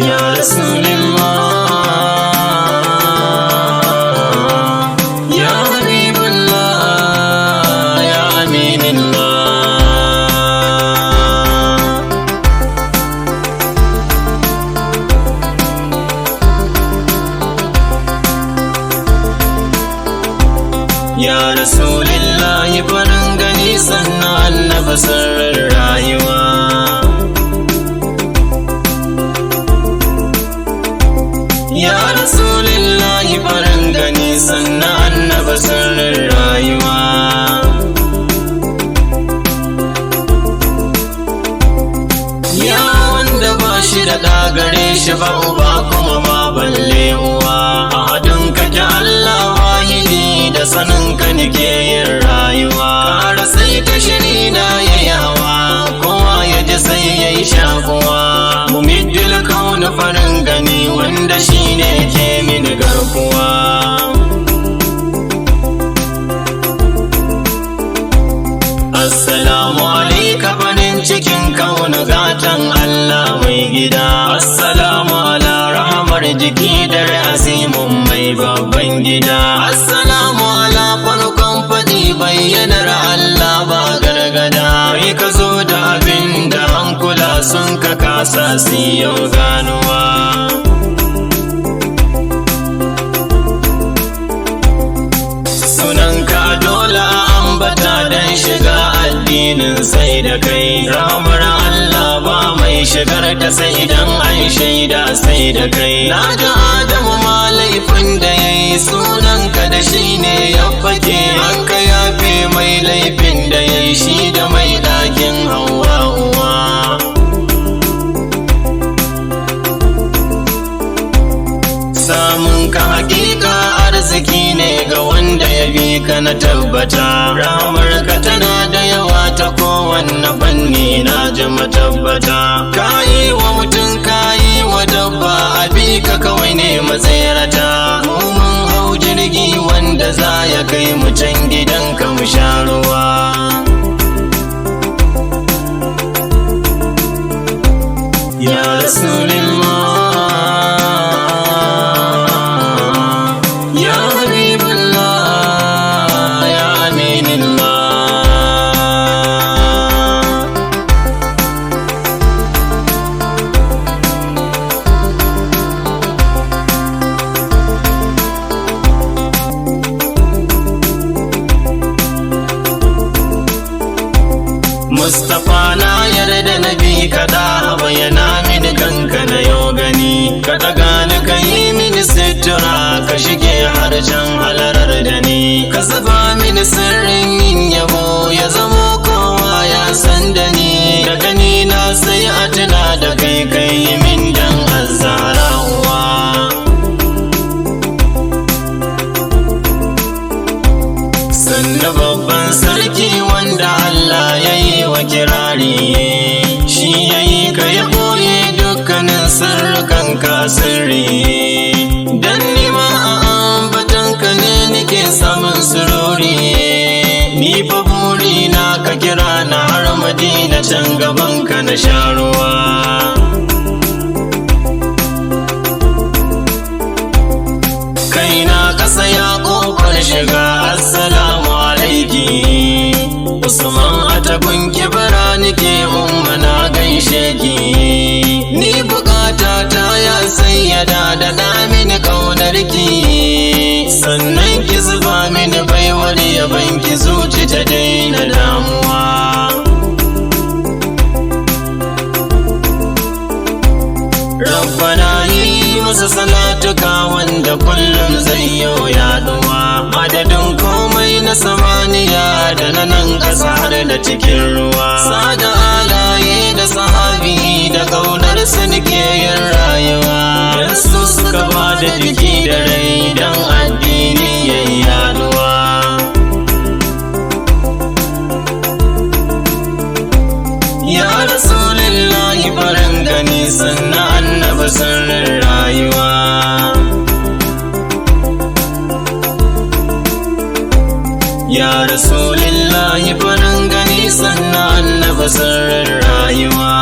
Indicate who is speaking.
Speaker 1: ya Rasulullah, ya Habibullah, ya Aminullah. Ya Rasulullah, farin gani sannan annabi sirrin rayuwa. Ya Rasulullah, farin gani sannan annabi sirrin rayuwa. Ya wanda ba shi da gare shi ba uba kuma ma balle uwa. Ahadin kake Allah wahidi da sanin ka nake yin rayuwa. Kara sai ka shiri na yayi hawa, kowa ya ji sai yayi shakuwa. Mumiddil kauna farin gani wanda shine ke mini garkuwa. Assalamu alaika farin cikin kauna gatan Allah mai gida. Assalamu ala rahamar jiki da azimun mai babban gida. Assalamu ala farkon faɗi bayyanar Allah ba gargada. Kai ka zo da abin da hankula sun ka kasa su yau ganuwa. Sunanka dole a ambata don shiga addinin sai da kai. Ramar Allah ba mai shigar ta sai idan an shaida sai da kai. Na ji Adamu ma laifin da ya yi, sunanka da shi ne ya fake. An ka yafe mai laifin da ya yi, shi da mai ɗakin Hauwa uwa. Samun ka hakika arziki ne ga wanda ya bi ka na tabbata. Ramar ka tana da yawa ta kowanne fanni na ji matabbata. Kayi wa mutum kayi wa dabba, abi ka kawai ne matsayarta. Mun hau jirgi wanda za ya kai mu can gidanka mu sha ruwa. Ya Rasulullah, ya Habibullah, ya Aminullah. Mustapha na yarda na bi kada bayyana mini kanka na yau gani. Ka daga ni ka yi mini sutura, ka shige har can halarar da ni. Ka zuba mini sirrin yin yabo, ya zamo kowa ya san da ni. Da gani na sai a tuna da kai kai yi min dan azzara uwa. Sannu babban sarki wanda Allah ya yi wa kirari, shi ya yi ka ya ɓoye dukkanin sirrukan ka sirri. Dan nima a ambatanka ne nake samun sururi. Ni fa burina ka kira na har Madina can gabanka na sha ruwa. Kaina kasa ya ƙofar shiga, assalamu alaiki. Usman a tabin kibara nike umma na gaishe ki. Ni bukata ta ya sayyada da na mini kaunar ki. Sannan ki zuba mini baiwar yaban ki zuci ta daina damuwa. Rabbana yi musu salatuka wanda kullum zai yau yaduwa. Adadin komai na samaniya da na nan ƙasa har da cikin ruwa. Sada alaye da sahabi da ƙaunar su nake yin rayuwa. Dan su suka ba da jiki da rai don addini ya yi yaduwa. Ya Rasulullah, farin gani sannan annabi sirrin rayuwa. Ya Rasulullah, farin gani sannan annabi sirrin rayuwa.